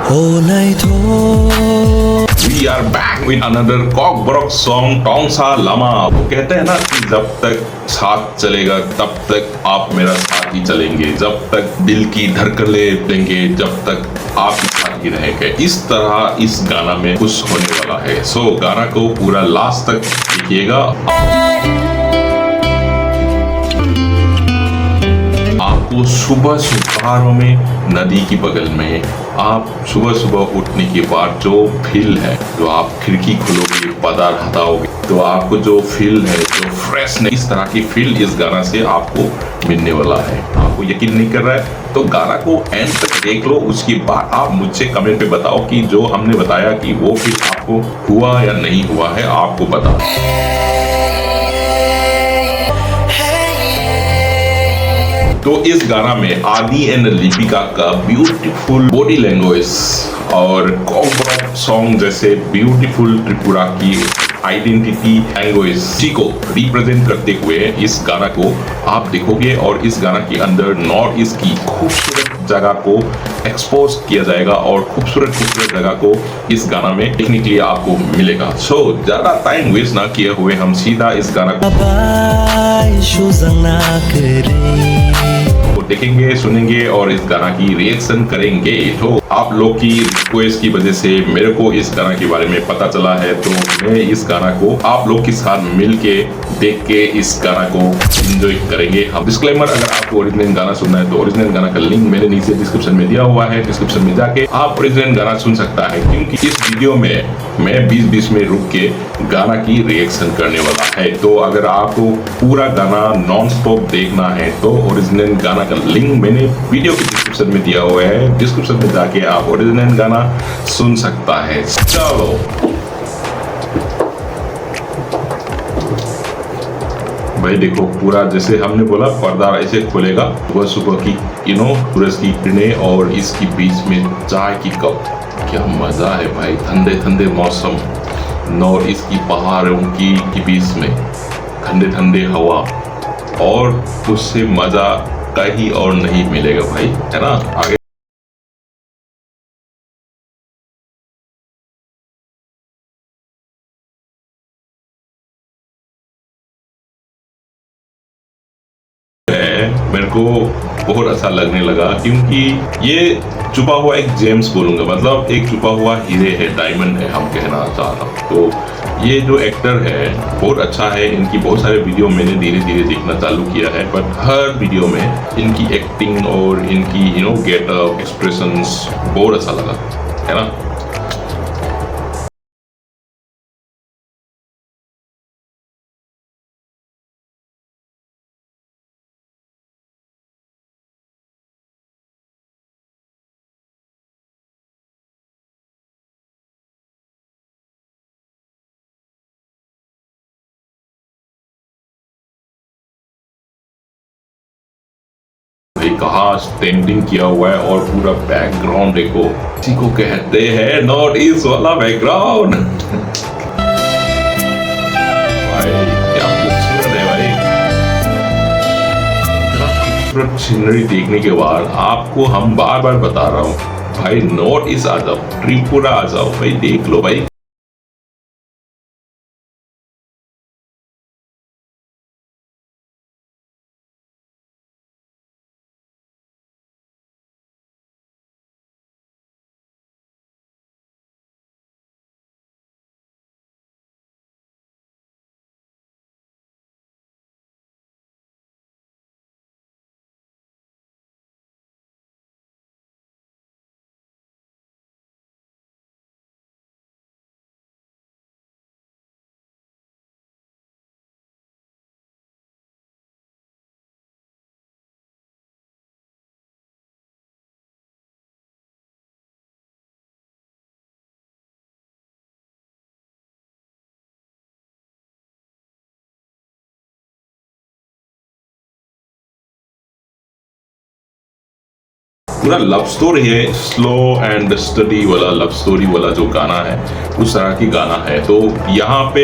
We are back with another Cockbrook song, Tong सा लामा। वो कहते हैं ना कि जब तक साथ चलेगा तब तक आप मेरा साथ ही चलेंगे, जब तक दिल की धड़कनें देंगे जब तक आप ही साथ ही रहेंगे। इस तरह इस गाना में कुछ होने वाला है। सो गाना को पूरा लास्ट तक देखिएगा। आपको सुबह सुबह में नदी की बगल में आप सुबह सुबह उठने के बाद जो फील है, जो आप खिड़की खोलोगे, बादल हटाओगे तो आपको जो फील है, जो फ्रेशनेस, इस तरह की फील इस गाना से आपको मिलने वाला है। आपको यकीन नहीं कर रहा है तो गाना को एंड तक देख लो, उसके बाद आप मुझसे कमेंट पे बताओ कि जो हमने बताया कि वो फील आपको हुआ या नहीं हुआ है, आपको बताओ। तो इस गाना में आदि एंड लिपिका का ब्यूटीफुल बॉडी लैंग्वेज और कॉकब्रॉक सॉन्ग जैसे ब्यूटीफुल त्रिपुरा की आइडेंटिटी लैंग्वेज को रिप्रेजेंट करते हुए इस गाना को आप देखोगे और इस गाना के अंदर नॉर्थ ईस्ट की खूबसूरत जगह को एक्सपोज किया जाएगा और खूबसूरत जगह को इस गाना में देखने के लिए आपको मिलेगा। सो ज्यादा टाइम वेस्ट ना किए हुए हम सीधा इस गाना को देखेंगे, सुनेंगे और इस गाना की रिएक्शन करेंगे। तो आप लोग की रिक्वेस्ट की वजह से मेरे को इस गाना के बारे में पता चला है, तो मैं इस गाना को आप लोग के साथ मिलके देख के इस गाना को एंजॉय करेंगे। हम डिस्क्लेमर, अगर आपको ओरिजिनल गाना सुनना है तो ओरिजिनल गाना का लिंक मैंने नीचे डिस्क्रिप्शन में दिया हुआ है, डिस्क्रिप्शन में जाके आप ओरिजिनल गाना सुन सकता है, क्योंकि इस वीडियो में मैं बीच में रुक के गाना की रिएक्शन करने वाला है। तो अगर आपको पूरा गाना नॉन स्टॉप देखना है तो ओरिजिनल गाना का लिंक मैंने वीडियो के डिस्क्रिप्शन में दिया हुआ है, डिस्क्रिप्शन में जाके आप ओरिजिनल गाना सुन सकता है। चलो भाई देखो, पूरा जैसे हमने बोला पर्दा ऐसे खोलेगा, सुबह सुबह की सूरज की किरणें और इसकी बीच में चाय की कप, क्या मजा है भाई। ठंडे ठंडे मौसम, नॉर्थ ईस्ट की पहाड़ों की बीच में ठंडे ठंडे हवा, और उससे मजा कहीं और नहीं मिलेगा भाई, है ना। आगे मेरे को बहुत अच्छा लगने लगा, क्योंकि ये छुपा हुआ एक जेम्स बोलूंगा, मतलब एक छुपा हुआ हीरे है, डायमंड है, हम कहना चाहता हूँ। तो ये जो एक्टर है बहुत अच्छा है। इनकी बहुत सारे वीडियो मैंने धीरे धीरे देखना चालू किया है, बट हर वीडियो में इनकी एक्टिंग और इनकी गेटअप, एक्सप्रेशंस बहुत अच्छा लगा, है ना। कहाँ स्टैंडिंग किया हुआ है और पूरा बैकग्राउंड देखो, इसी को कहते हैं नॉर्थ ईस्ट वाला बैकग्राउंड। भाई क्या खूबसूरत है भाई। खूबसूरत सीनरी देखने के बाद आपको हम बार बार बता रहा हूँ भाई, नॉर्थ ईस्ट आ जाओ, त्रिपुरा आ जाओ भाई, देख लो भाई। पूरा लव स्टोरी है, स्लो एंड स्टडी वाला लव स्टोरी वाला जो गाना है, उस तरह की गाना है। तो यहाँ पे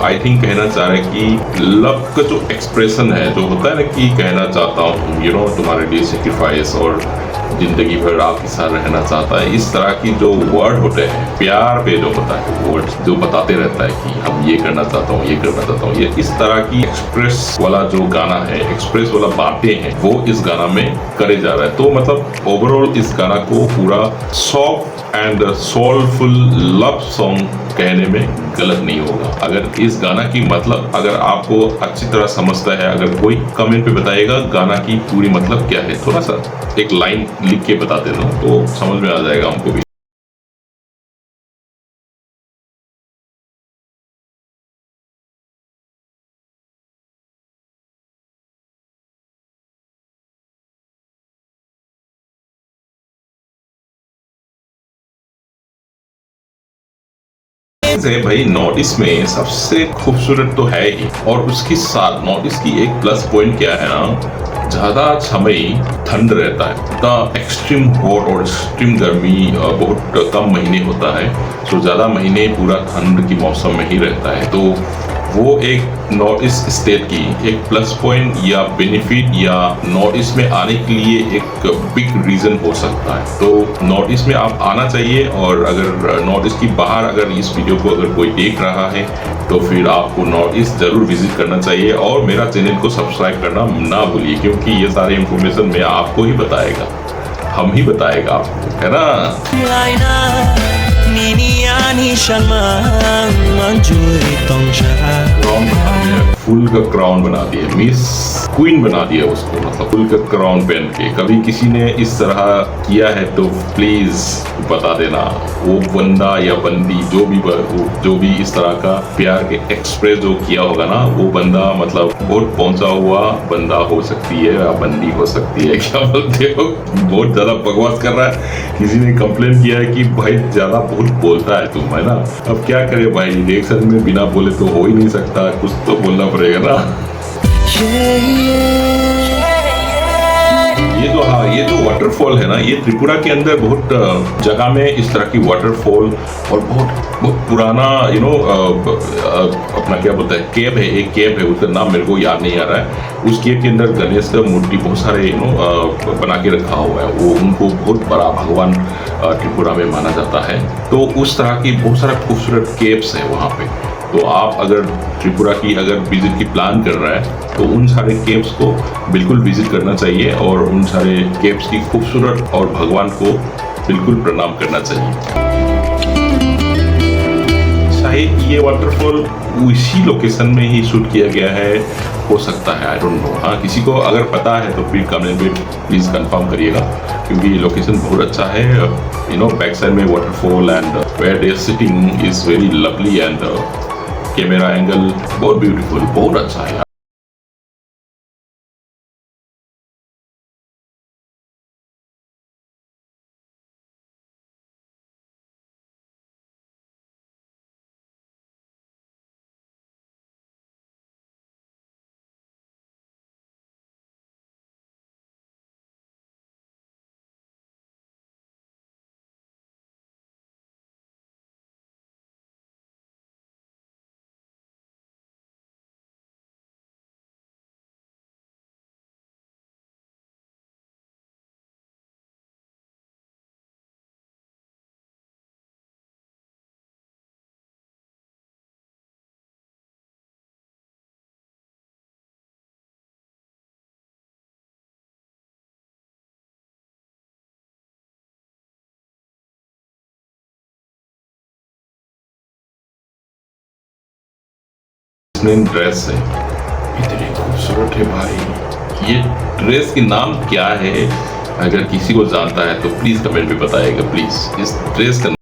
आई थिंक कहना चाह रहे कि लव का जो एक्सप्रेशन है, जो होता है ना कि कहना चाहता हूँ तुम्हारे लिए सेक्रीफाइस और जिंदगी भर आपके साथ रहना चाहता है। इस तरह की जो वर्ड होते हैं प्यार पे जो होता है वर्ड जो बताते रहता है कि हम ये करना चाहता हूँ, ये करना चाहता हूँ, ये इस तरह की एक्सप्रेस वाला जो गाना है, एक्सप्रेस वाला बातें हैं, वो इस गाना में करे जा रहा है। तो मतलब ओवरऑल इस गाना को पूरा soft and soulful love song कहने में गलत नहीं होगा। अगर इस गाना की मतलब अगर आपको अच्छी तरह समझता है, अगर कोई कमेंट पे बताएगा गाना की पूरी मतलब क्या है, थोड़ा सा एक लाइन लिख के बता देना तो समझ में आ जाएगा हमको भी। है भाई, नॉर्थ ईस्ट में सबसे खूबसूरत तो है ही, और उसके साथ नॉर्थ ईस्ट की एक प्लस पॉइंट क्या है ना, ज्यादा समय ठंड रहता है। द एक्सट्रीम हॉट और एक्सट्रीम गर्मी बहुत कम महीने होता है। तो ज्यादा महीने पूरा ठंड की मौसम में ही रहता है। तो वो एक नॉर्थ ईस्ट स्टेट की एक प्लस पॉइंट या बेनिफिट या नॉर्थ ईस्ट में आने के लिए एक बिग रीजन हो सकता है। तो नॉर्थ ईस्ट में आप आना चाहिए, और अगर नॉर्थ ईस्ट की बाहर अगर इस वीडियो को अगर कोई देख रहा है तो फिर आपको नॉर्थ ईस्ट जरूर विजिट करना चाहिए, और मेरा चैनल को सब्सक्राइब करना ना भूलिए, क्योंकि ये सारे इंफॉर्मेशन मैं आपको ही बताएगा, हम ही बताएगा आपको, है ना। क्राउन बना दिया, फुल का क्राउन बना दिया, मिस क्वीन बना दिया उसको, मतलब फुल का क्राउन पहन के। कभी किसी ने इस तरह किया है तो प्लीज बता देना। वो बंदा या बंदी जो भी इस तरह का प्यार के एक्सप्रेस जो किया होगा ना, वो बंदा मतलब बहुत पहुंचा हुआ बंदा हो सकती है या बंदी हो सकती है, क्या बोलते हो। बहुत ज्यादा बकवास कर रहा है। किसी ने कंप्लेन किया है कि भाई ज्यादा बहुत बोलता है तुम, है ना। अब क्या करे भाई, रिएक्शन में बिना बोले तो हो ही नहीं सकता, कुछ तो बोलना पड़ेगा ना। ये जो, हाँ, ये जो वाटरफॉल है ना, ये त्रिपुरा के अंदर बहुत जगह में इस तरह की वाटरफॉल, और बहुत बहुत पुराना अपना क्या बोलता है, केव है, एक केव है, उसका नाम मेरे को याद नहीं आ रहा है। उस केव के अंदर गणेश का मूर्ति बहुत सारे बना के रखा हुआ है। वो उनको बहुत बड़ा भगवान त्रिपुरा में माना जाता है। तो उस तरह की बहुत सारा खूबसूरत केव्स है वहाँ पे। तो आप अगर त्रिपुरा की अगर विजिट की प्लान कर रहा है तो उन सारे केव्स को बिल्कुल विजिट करना चाहिए, और उन सारे केव्स की खूबसूरत और भगवान को बिल्कुल प्रणाम करना चाहिए। शायद ये वाटरफॉल उसी लोकेशन में ही शूट किया गया है, हो सकता है, आई डोंट नो। हाँ, किसी को अगर पता है तो फिर कमेंट में प्लीज कंफर्म करिएगा, क्योंकि ये लोकेशन बहुत अच्छा है। बैक साइड में waterfall and where they sitting is very lovely, and camera angle बहुत ब्यूटीफुल, बहुत अच्छा है। ड्रेस है, इतनी खूबसूरत है भाई। ये ड्रेस के नाम क्या है, अगर किसी को जानता है तो प्लीज कमेंट में बताइएगा प्लीज। इस ड्रेस का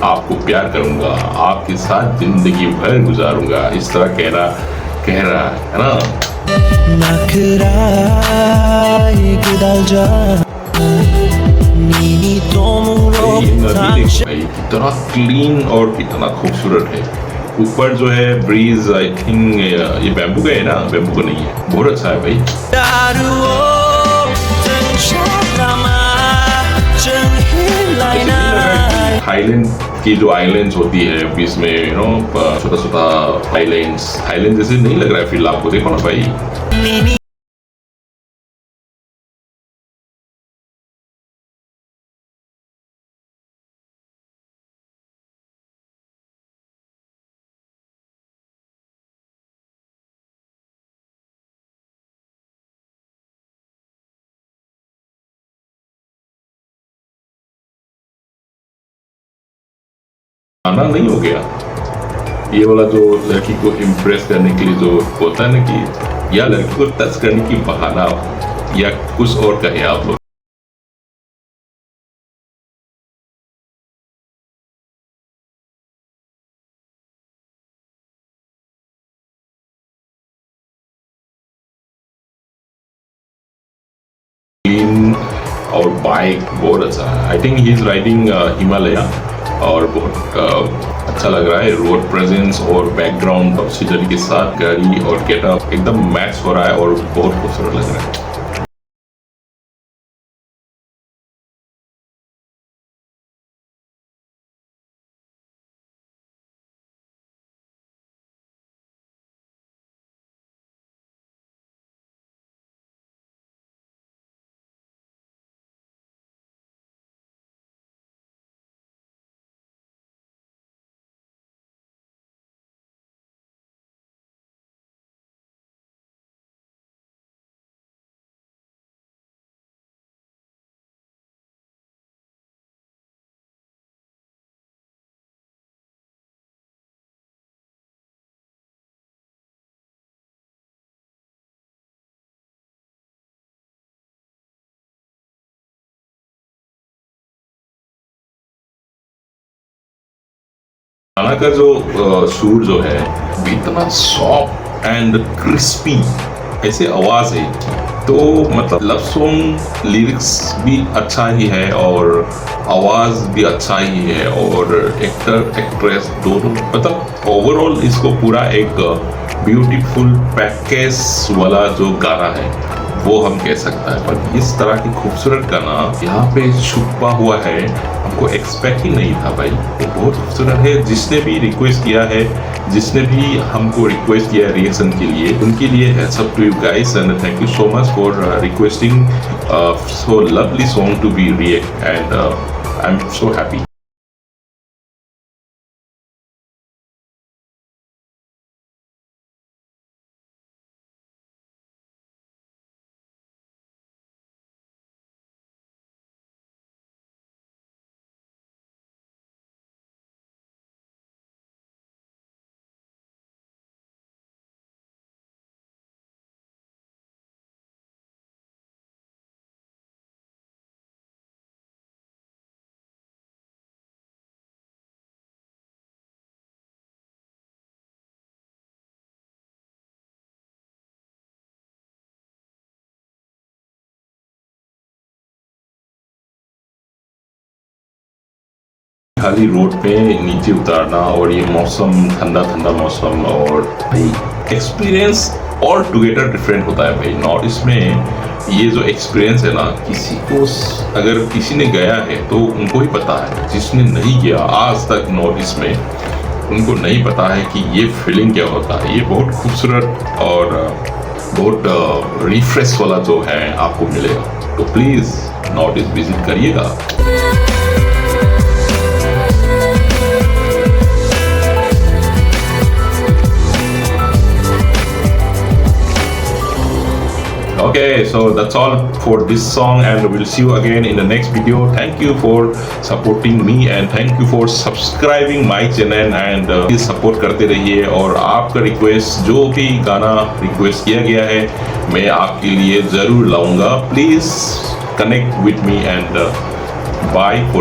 आपको प्यार करूंगा, आपके साथ जिंदगी भर गुजारूंगा, इस तरह कह रहा है ना। ये भाई कितना क्लीन और कितना खूबसूरत है। ऊपर जो है ब्रीज, आई थिंक ये बैम्बू का है ना, बैम्बू का नहीं है, बहुत अच्छा है भाई। थाईलैंड की जो आइलैंड्स होती है बीच में, यू नो, छोटा छोटा आइलैंड्स, थाईलैंड जैसे नहीं लग रहा है फिर आपको, देखो ना भाई। खाना नहीं हो गया ये वाला, जो लड़की को इम्प्रेस करने के लिए जो होता है ना कि या लड़की को टच करने की बहाना या कुछ और कहे आप लोग। और बाइक बहुत अच्छा है। I think he is riding Himalaya, और बहुत अच्छा लग रहा है। रोड प्रेजेंस और बैकग्राउंड ऑक्सीजन के साथ गाड़ी और गेटअप एकदम मैच हो रहा है और बहुत खूबसूरत लग रहा है। खाना का जो सूर जो है इतना सॉफ्ट एंड क्रिस्पी ऐसे आवाज है, तो मतलब लव सॉन्ग लिरिक्स भी अच्छा ही है और आवाज भी अच्छा ही है, और एक्टर एक्ट्रेस दोनों, मतलब ओवरऑल इसको पूरा एक ब्यूटीफुल पैकेज वाला जो गाना है वो हम कह सकता है। पर इस तरह की खूबसूरत गाना यहाँ पे छुपा हुआ है, हमको एक्सपेक्ट ही नहीं था भाई। वो बहुत खूबसूरत है। जिसने भी रिक्वेस्ट किया है, जिसने भी हमको रिक्वेस्ट किया है रिएक्शन के लिए, उनके लिए hats up to you guys and thank you so much for requesting so lovely song to be react, and I am so happy. खाली रोड पे नीचे उतारना और ये मौसम, ठंडा ठंडा मौसम, और भाई एक्सपीरियंस ऑल टुगेदर डिफरेंट होता है भाई। नॉर्थ ईस्ट में ये जो एक्सपीरियंस है ना, किसी को अगर किसी ने गया है तो उनको ही पता है, जिसने नहीं गया आज तक नॉर्थ ईस्ट में उनको नहीं पता है कि ये फीलिंग क्या होता है। ये बहुत खूबसूरत और बहुत रिफ्रेश वाला जो है आपको मिलेगा, तो प्लीज़ नॉर्थ ईस्ट विजिट करिएगा। Okay, so that's all for this song, and we'll see you again in the next video. Thank you for supporting me and thank you for subscribing my channel, and please support करते रहिए। और आपका request, जो भी गाना request किया गया है, मैं आपके लिए ज़रूर लाऊंगा। Please connect with me and bye for